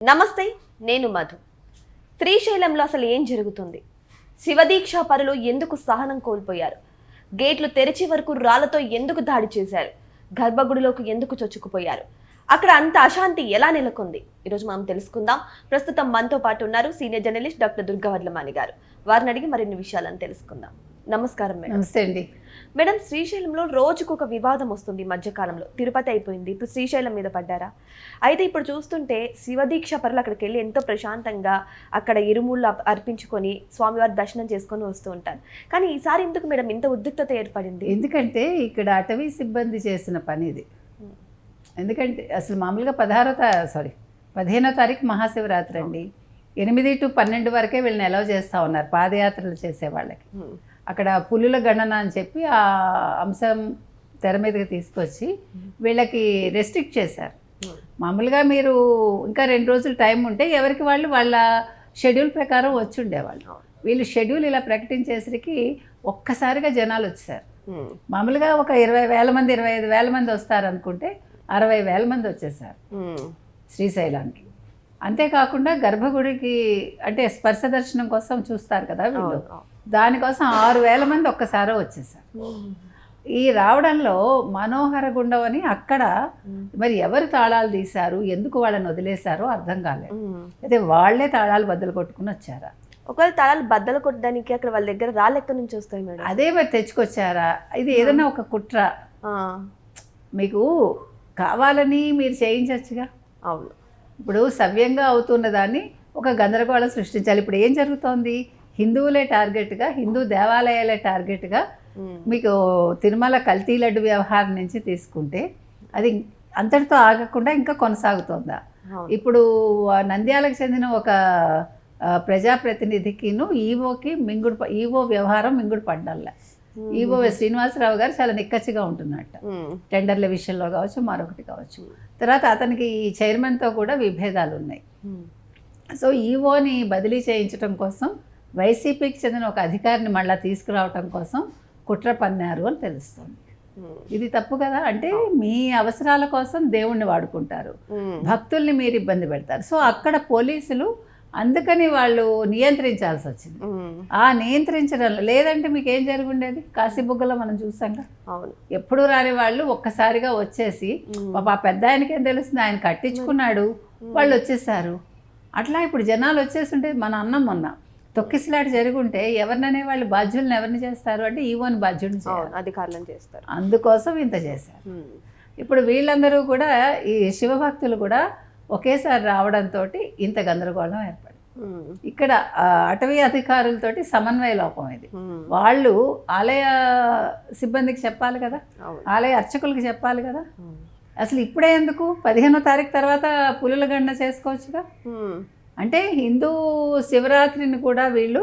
నమస్తే, నేను మధు. శ్రీశైలంలో అసలు ఏం జరుగుతుంది? శివదీక్ష పరులు ఎందుకు సహనం కోల్పోయారు? గేట్లు తెరిచి వరకు రాళ్లతో ఎందుకు దాడి చేశారు? గర్భగుడిలోకి ఎందుకు చొచ్చుకుపోయారు? అక్కడ అంత అశాంతి ఎలా నెలకొంది? ఈరోజు మనం తెలుసుకుందాం. ప్రస్తుతం మనతో పాటు ఉన్నారు సీనియర్ జర్నలిస్ట్ డాక్టర్ దుర్గవడ్లమాని గారు. వారిని అడిగి మరిన్ని విషయాలను తెలుసుకుందాం. నమస్కారం మేడం. నమస్తే అండి మేడం, శ్రీశైలంలో రోజుకు ఒక వివాదం వస్తుంది. మధ్యకాలంలో తిరుపతి అయిపోయింది, ఇప్పుడు శ్రీశైలం మీద పడ్డారా? అయితే ఇప్పుడు చూస్తుంటే శివదీక్ష పరులు అక్కడికి వెళ్ళి ఎంతో ప్రశాంతంగా అక్కడ ఇరుముళ్ళు అర్పించుకొని స్వామివారి దర్శనం చేసుకొని వస్తూ ఉంటారు. కానీ ఈసారి ఎందుకు మేడం ఇంత ఉద్రిక్తత ఏర్పడింది? ఎందుకంటే ఇక్కడ అటవీ సిబ్బంది చేసిన పని ఇది. ఎందుకంటే అసలు మామూలుగా 15వ తారీఖు మహాశివరాత్రి అండి. 8 to 12 వరకే వీళ్ళని అలౌ చేస్తూ ఉన్నారు పాదయాత్రలు చేసే వాళ్ళకి. అక్కడ పులుల గణన అని చెప్పి ఆ అంశం తెర మీదకి తీసుకొచ్చి వీళ్ళకి రెస్ట్రిక్ట్ చేశారు. మామూలుగా మీరు ఇంకా 2 రోజులు టైం ఉంటే ఎవరికి వాళ్ళు వాళ్ళ షెడ్యూల్ ప్రకారం వచ్చి ఉండేవాళ్ళు. వీళ్ళు షెడ్యూల్ ఇలా ప్రకటించేసరికి ఒక్కసారిగా జనాలు వచ్చారు. మామూలుగా ఒక 20,000 మంది 25,000 మంది వస్తారు అనుకుంటే 60,000 మంది వచ్చేసారు శ్రీశైలానికి. అంతేకాకుండా గర్భగుడికి అంటే స్పర్శ దర్శనం కోసం చూస్తారు కదా వీళ్ళు, దానికోసం 6,000 మంది ఒక్కసారి వచ్చేసారు. ఈ రావడంలో మనోహర గుండం అని అక్కడ మరి ఎవరు తాళాలు తీశారు, ఎందుకు వాళ్ళని వదిలేశారో అర్థం కాలేదు. అయితే వాళ్లే తాళాలు బద్దలు కొట్టుకుని వచ్చారా? ఒకవేళ తాళాలు బద్దలు కొట్టడానికి అక్కడ వాళ్ళ దగ్గర రాళ్ళు ఎక్కడి నుంచి వస్తాయి మేడం? అదే మరి తెచ్చుకొచ్చారా? ఇది ఏదైనా ఒక కుట్ర మీకు కావాలని మీరు చేయించచ్చుగా. అవును, ఇప్పుడు సవ్యంగా అవుతున్న దాన్ని ఒక గందరగోళం సృష్టించాలి. ఇప్పుడు ఏం జరుగుతోంది? హిందువులే టార్గెట్గా, హిందూ దేవాలయాలే టార్గెట్గా మీకు తిరుమల కల్తీ లడ్డు వ్యవహారం నుంచి తీసుకుంటే అది అంతటితో ఆగకుండా ఇంకా కొనసాగుతోందా? ఇప్పుడు నంద్యాలకు చెందిన ఒక ప్రజాప్రతినిధికిను ఈవోకి ఈవో వ్యవహారం మింగుడు పడ్డల్లా. ఈవో శ్రీనివాసరావు గారు చాలా నిక్కచ్చిగా ఉంటున్నట్ట, టెండర్ల విషయంలో కావచ్చు మరొకటి కావచ్చు. తర్వాత అతనికి ఈ చైర్మన్తో కూడా విభేదాలు ఉన్నాయి. సో ఈవోని బదిలీ చేయించడం కోసం వైసీపీకి చెందిన ఒక అధికారిని మళ్ళీ తీసుకురావటం కోసం కుట్ర పన్నారు అని తెలుస్తుంది. ఇది తప్పు కదా. అంటే మీ అవసరాల కోసం దేవుణ్ణి వాడుకుంటారు, భక్తుల్ని మీరు ఇబ్బంది పెడతారు. సో అక్కడ పోలీసులు అందుకని వాళ్ళు నియంత్రించాల్సి వచ్చింది. ఆ నియంత్రించడం లేదంటే మీకు ఏం జరుగుండేది? కాశీబుగ్గలో మనం చూసాంగా. అవును, ఎప్పుడు రాని వాళ్ళు ఒక్కసారిగా వచ్చేసి ఆ పెద్ద ఆయనకేం తెలుస్తుంది, ఆయన కట్టించుకున్నాడు, వాళ్ళు వచ్చేసారు. అట్లా ఇప్పుడు జనాలు వచ్చేస్తుంటే మన అన్నం మొన్న తొక్కిసలాట జరుగుంటే ఎవరిననే వాళ్ళు బాధ్యులను ఎవరిని చేస్తారు అంటే ఈవోని బాధ్యుడిని చేయాలి, అధికారులను చేస్తారు. అందుకోసం ఇంత చేశారు. ఇప్పుడు వీళ్ళందరూ కూడా ఈ శివభక్తులు కూడా ఒకేసారి రావడంతో ఇంత గందరగోళం ఏర్పడింది. ఇక్కడ అటవీ అధికారులతోటి సమన్వయ లోపం ఇది. వాళ్ళు ఆలయ సిబ్బందికి చెప్పాలి కదా, ఆలయ అర్చకులకి చెప్పాలి కదా. అసలు ఇప్పుడే ఎందుకు? 15వ తారీఖు తర్వాత పులుల గణన చేసుకోవచ్చుగా. అంటే హిందూ శివరాత్రిని కూడా వీళ్ళు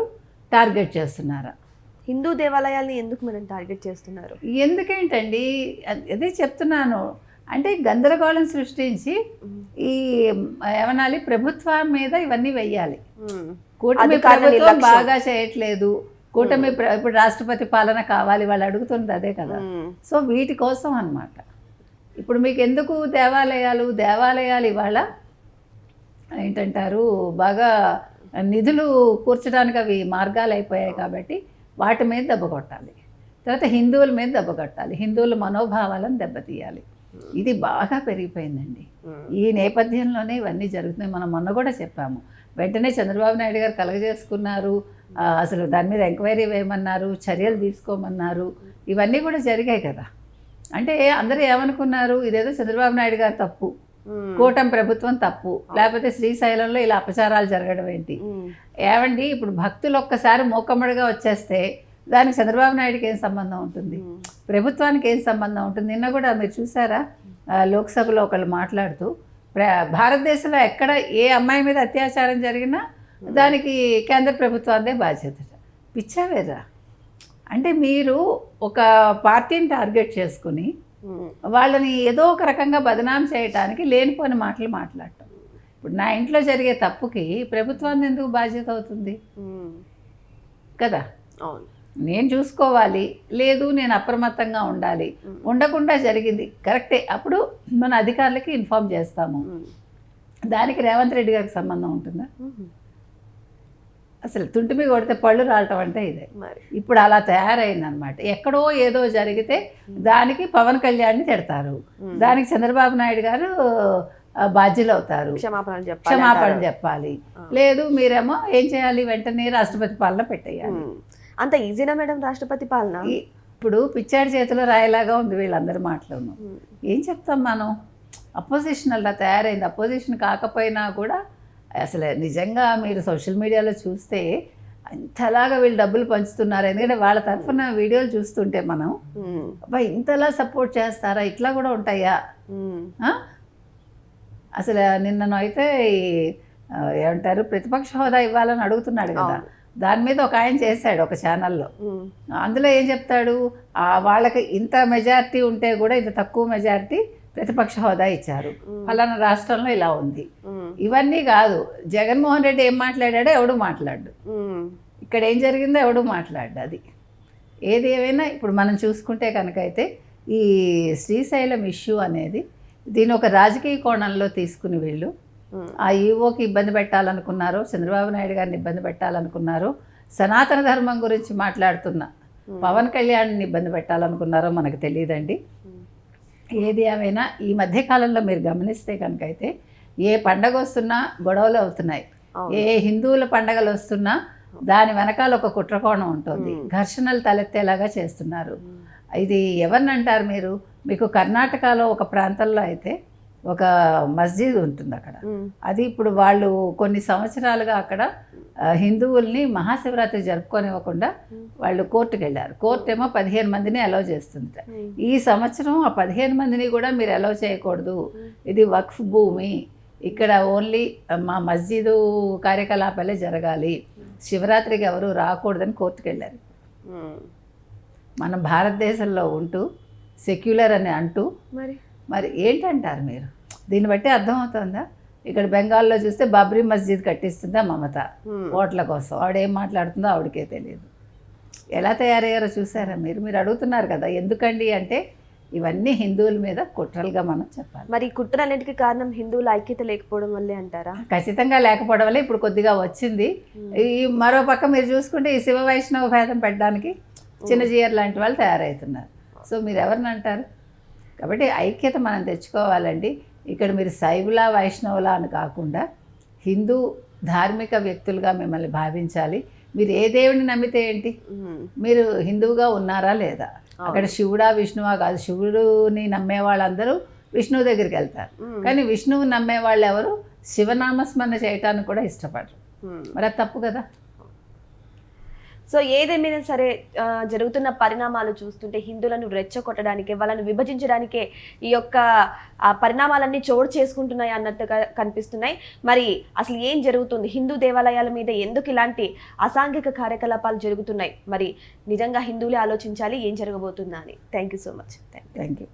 టార్గెట్ చేస్తున్నారా? హిందూ దేవాలయాల్ని ఎందుకు మనం టార్గెట్ చేస్తున్నారు? ఎందుకేంటండి అదే చెప్తున్నాను. అంటే గందరగోళం సృష్టించి ఈ ఏమనాలి, ప్రభుత్వం మీద ఇవన్నీ వెయ్యాలి. కూటమి ప్రభుత్వం బాగా చేయట్లేదు, కూటమి ఇప్పుడు రాష్ట్రపతి పాలన కావాలి, వాళ్ళు అడుగుతున్నది అదే కదా. సో వీటి కోసం అన్నమాట. ఇప్పుడు మీకు ఎందుకు దేవాలయాలు ఇవాళ ఏంటంటారు, బాగా నిధులు కూర్చడానికి అవి మార్గాలు అయిపోయాయి కాబట్టి వాటి మీద దెబ్బ కొట్టాలి. తర్వాత హిందువుల మీద దెబ్బ కొట్టాలి, హిందువుల మనోభావాలను దెబ్బతీయాలి. ఇది బాగా పెరిగిపోయిందండి. ఈ నేపథ్యంలోనే ఇవన్నీ జరుగుతున్నాయి. మనం మొన్న కూడా చెప్పాము. వెంటనే చంద్రబాబు నాయుడు గారు కలగజేసుకున్నారు, అసలు దాని మీద ఎంక్వైరీ వేయమన్నారు, చర్యలు తీసుకోమన్నారు. ఇవన్నీ కూడా జరిగాయి కదా. అంటే అందరూ ఏమనుకున్నారు, ఇదేదో చంద్రబాబు నాయుడు గారు తప్పు, కూటమి ప్రభుత్వం తప్పు, లేకపోతే శ్రీశైలంలో ఇలా అపచారాలు జరగడం ఏంటి? ఏమండి, ఇప్పుడు భక్తులు ఒక్కసారి మూకమ్మడిగా వచ్చేస్తే దానికి చంద్రబాబు నాయుడుకి ఏం సంబంధం ఉంటుంది, ప్రభుత్వానికి ఏం సంబంధం ఉంటుంది? నిన్న కూడా మీరు చూసారా, లోక్సభలో ఒకళ్ళు మాట్లాడుతూ భారతదేశంలో ఎక్కడ ఏ అమ్మాయి మీద అత్యాచారం జరిగినా దానికి కేంద్ర ప్రభుత్వాన్నే బాధ్యత. పిచ్చావేరా? అంటే మీరు ఒక పార్టీని టార్గెట్ చేసుకుని వాళ్ళని ఏదో ఒక రకంగా బదనాం చేయటానికి లేనిపోని మాటలు మాట్లాడటం. ఇప్పుడు నా ఇంట్లో జరిగే తప్పుకి ప్రభుత్వాన్ని ఎందుకు బాధ్యత అవుతుంది కదా? అవును, నేను చూసుకోవాలి, లేదు నేను అప్రమత్తంగా ఉండాలి, ఉండకుండా జరిగింది కరెక్టే, అప్పుడు మన అధికారులకి ఇన్ఫార్మ్ చేస్తాము. దానికి రేవంత్ రెడ్డి గారికి సంబంధం ఉంటుందా? అసలు తుంటిమి కొడితే పళ్ళు రాలటం అంటే ఇదే. మరి ఇప్పుడు అలా తయారైందనమాట. ఎక్కడో ఏదో జరిగితే దానికి పవన్ కళ్యాణ్ని తిడతారు, దానికి చంద్రబాబు నాయుడు గారు బాధ్యులు అవుతారు, క్షమాపణ చెప్పాలి. లేదు మీరేమో ఏం చేయాలి, వెంటనే రాష్ట్రపతి పాలన పెట్టేయాలి. అంత ఈజీనా మేడం రాష్ట్రపతి పాలన? ఇప్పుడు పిచ్చాడి చేతిలో రాయేలాగా ఉంది వీళ్ళందరి మాటలను. ఏం చెప్తాం మనం? అపోజిషన్ అలా తయారైంది. అపోజిషన్ కాకపోయినా కూడా అసలు నిజంగా మీరు సోషల్ మీడియాలో చూస్తే ఇంతలాగా వీళ్ళు డబ్బులు పంచుతున్నారు. ఎందుకంటే వాళ్ళ తరఫున వీడియోలు చూస్తుంటే మనం అబ్బా ఇంతలా సపోర్ట్ చేస్తారా, ఇట్లా కూడా ఉంటాయా? అసలు నిన్ననైతే ఏమంటారు ప్రతిపక్ష హోదా ఇవ్వాలని అడుగుతున్నాడు కదా, దాని మీద ఒక ఆయన చేశాడు ఒక ఛానల్లో. అందులో ఏం చెప్తాడు, వాళ్ళకి ఇంత మెజారిటీ ఉంటే కూడా ఇంత తక్కువ మెజారిటీ ప్రతిపక్ష హోదా ఇచ్చారు, ఫలానా రాష్ట్రంలో ఇలా ఉంది. ఇవన్నీ కాదు, జగన్మోహన్ రెడ్డి ఏం మాట్లాడాడో ఎవడు మాట్లాడు, ఇక్కడ ఏం జరిగిందో ఎవడు మాట్లాడు. అది ఏది ఏమైనా ఇప్పుడు మనం చూసుకుంటే కనుక అయితే ఈ శ్రీశైలం ఇష్యూ అనేది దీని ఒక రాజకీయ కోణంలో తీసుకుని వీళ్ళు ఆ ఈవోకి ఇబ్బంది పెట్టాలనుకున్నారు, చంద్రబాబు నాయుడు గారిని ఇబ్బంది పెట్టాలనుకున్నారు, సనాతన ధర్మం గురించి మాట్లాడుతున్న పవన్ కళ్యాణ్ని ఇబ్బంది పెట్టాలనుకున్నారో మనకు తెలియదండి. ఏది ఏమైనా ఈ మధ్యకాలంలో మీరు గమనిస్తే కనుక అయితే ఏ పండగ వస్తున్నా గొడవలు అవుతున్నాయి, ఏ హిందువుల పండగలు వస్తున్నా దాని వెనకాల ఒక కుట్రకోణం ఉంటుంది, ఘర్షణలు తలెత్తేలాగా చేస్తున్నారు. ఇది ఎవరిని అంటారు మీరు? మీకు కర్ణాటకలో ఒక ప్రాంతంలో అయితే ఒక మస్జిద్ ఉంటుంది అక్కడ. అది ఇప్పుడు వాళ్ళు కొన్ని సంవత్సరాలుగా అక్కడ హిందువుల్ని మహాశివరాత్రి జరుపుకోనివ్వకుండా వాళ్ళు కోర్టుకు వెళ్ళారు. కోర్టు ఏమో 15 మందిని అలౌ చేస్తుంది. ఈ సంవత్సరం ఆ 15 మందిని కూడా మీరు అలౌ చేయకూడదు, ఇది వక్ఫ్ భూమి, ఇక్కడ ఓన్లీ మా మస్జిదు కార్యకలాపాలే జరగాలి, శివరాత్రికి ఎవరు రాకూడదని కోర్టుకు వెళ్ళారు. మనం భారతదేశంలో ఉంటూ సెక్యులర్ అని అంటూ మరి ఏంటంటారు మీరు? దీన్ని బట్టి అర్థమవుతుందా? ఇక్కడ బెంగాల్లో చూస్తే బాబ్రీ మస్జిద్ కట్టిస్తుందా మమత ఓట్ల కోసం, ఆవిడేం మాట్లాడుతుందో ఆవిడకే తెలియదు. ఎలా తయారయ్యారో చూసారా మీరు? మీరు అడుగుతున్నారు కదా ఎందుకండి అంటే ఇవన్నీ హిందువుల మీద కుట్రలుగా మనం చెప్పాలి. మరి కుట్రలన్నిటికీ కారణం హిందువుల ఐక్యత లేకపోవడం వల్లే అంటారా? ఖచ్చితంగా లేకపోవడం వల్ల ఇప్పుడు కొద్దిగా వచ్చింది. ఈ మరో పక్క మీరు చూసుకుంటే ఈ శివ వైష్ణవ భేదం పెట్టడానికి చిన్నజీయర్ లాంటి వాళ్ళు తయారవుతున్నారు. సో మీరు ఎవరిని అంటారు? కాబట్టి ఐక్యత మనం తెచ్చుకోవాలండి. ఇక్కడ మీరు శైవులా వైష్ణవులా అని కాకుండా హిందూ ధార్మిక వ్యక్తులుగా మిమ్మల్ని భావించాలి. మీరు ఏ దేవుడిని నమ్మితే ఏంటి, మీరు హిందువుగా ఉన్నారా లేదా? అక్కడ శివుడా విష్ణువా కాదు, శివుడిని నమ్మే వాళ్ళందరూ విష్ణువు దగ్గరికి వెళ్తారు, కానీ విష్ణువు నమ్మే వాళ్ళు ఎవరు శివనామస్మరణ చేయటానికి కూడా ఇష్టపడరు. మరి అది తప్పు కదా. సో ఏదేమైనా సరే జరుగుతున్న పరిణామాలు చూస్తుంటే హిందువులను రెచ్చగొట్టడానికే, వాళ్ళని విభజించడానికే ఈ యొక్క పరిణామాలన్నీ చోటు చేసుకుంటున్నాయి అన్నట్టుగా కనిపిస్తున్నాయి. మరి అసలు ఏం జరుగుతుంది? హిందూ దేవాలయాల మీద ఎందుకు ఇలాంటి అసాంఘిక కార్యకలాపాలు జరుగుతున్నాయి? మరి నిజంగా హిందువులే ఆలోచించాలి ఏం జరగబోతుందా అని. Thank you so much. Thank you.